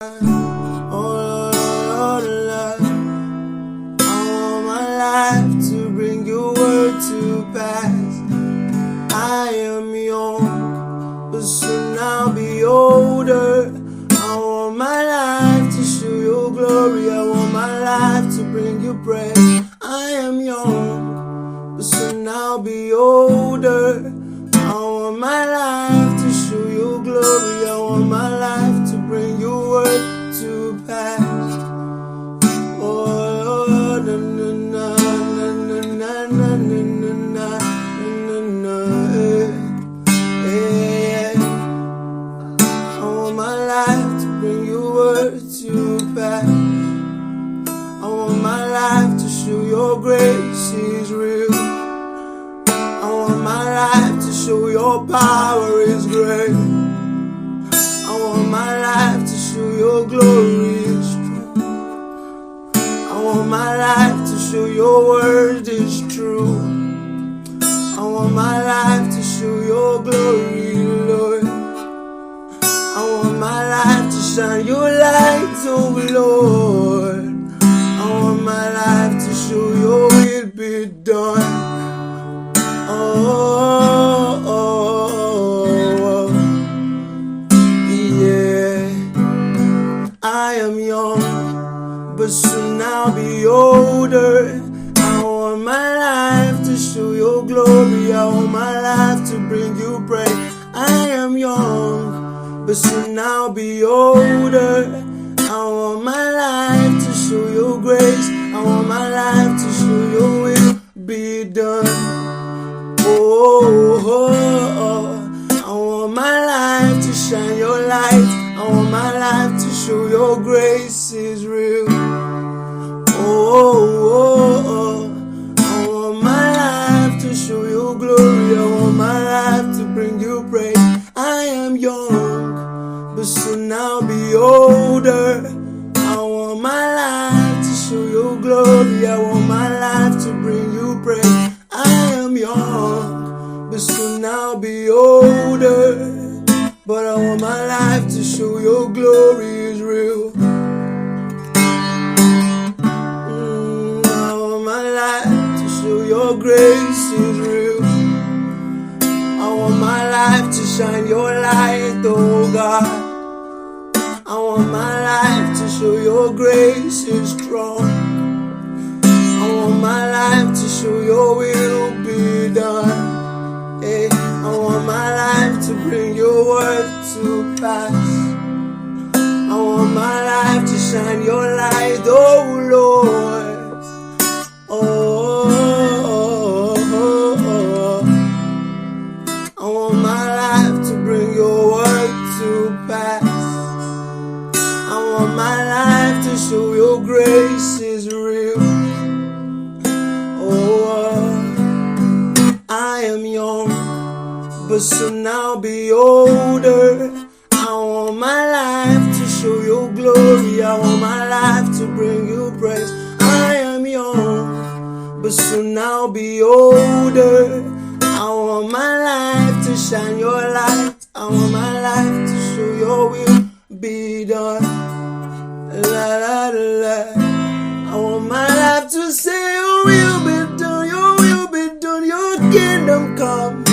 Oh Lord, I want my life to bring your word to pass. I am young, but soon I'll be older. I want my life to show your glory. I want my life to bring you praise. I am young, but soon I'll be older. I want my life to show your glory. I want my life to bring your word to pass. Oh, na na na na na na na na na na, yeah. I want my life to bring your word to pass. I want my life to show your grace is real. I want my life to show your power is great. I want my life to show your glory is true. I want my life to show your word is true. I want my life to show your glory, Lord. I want my life to shine your light, oh Lord. I want my life to show your will be done. Yeah. I am young, but soon I'll be older. I want my life to show your glory. I want my life to bring you praise. I am young, but soon I'll be older. I want my life to show your grace. I want my life to show your will be done. I want my life to shine your light. I want my life to show your grace is real. I want my life to show your glory. I want my life to bring you praise. I am young, but soon I'll be older. I want my life to show your glory. I want my life to bring you praise. I am young, but soon I'll be older. But I want my life to show your glory is real. I want my life to show your grace is real. I want my life to shine your light, oh God. I want my life to show your grace is strong. I want my life to show your will be done. Hey, I want my life to bring your word to pass. I want my life to shine your light, oh Lord. I want my life to bring your word to pass. I want my life to show your grace is real. I am young, but soon I'll be older. I want my life to show your glory. I want my life to bring you praise. I am young, but soon I'll be older. I want my life to shine your light. I want my life to show your will be done. La la la. I want my life to say your will be done. Your will be done. Your kingdom come.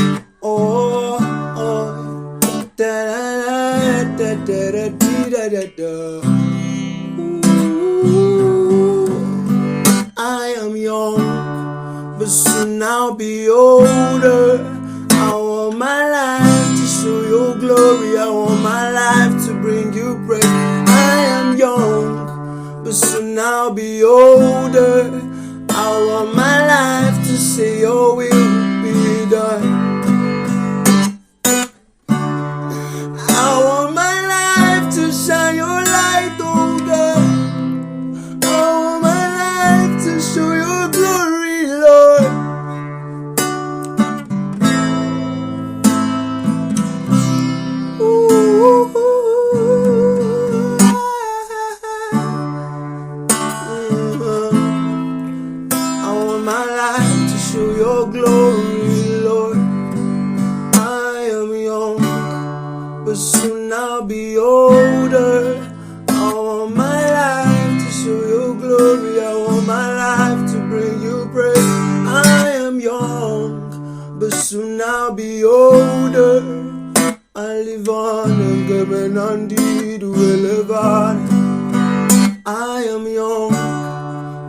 Da da da da da da da da. I am young, but soon I'll be older. I want my life to show your glory. I want my life to bring you praise. I am young, but soon I'll be older. I want my life to say your will be done. I want my life to shine your light, oh God. I want my life to show your glory, Lord. be older. I live on and given on deed will live on. I am young,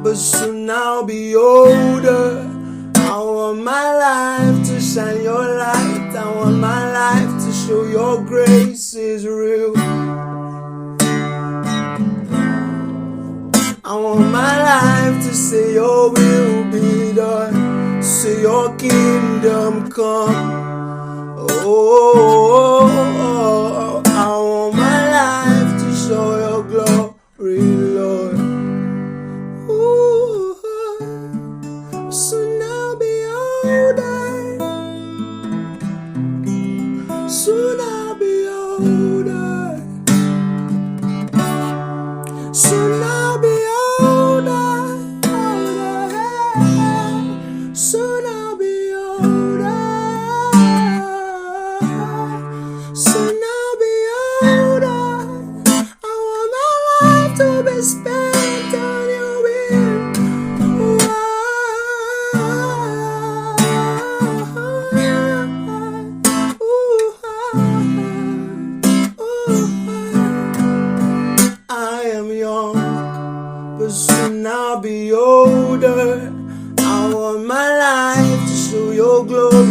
but soon I'll be older. I want my life to shine your light. I want my life to show your grace is real. I want my life to say your will be done, say your kingdom come. Oh, I want my life to show your glory, Lord. Ooh, soon I'll be older. Soon I'll be older. Soon I'll be older. Soon I'll be older. Soon I'll be older. I want my life to be spent on your will. I am young, but soon I'll be older. I want my life to show your glory.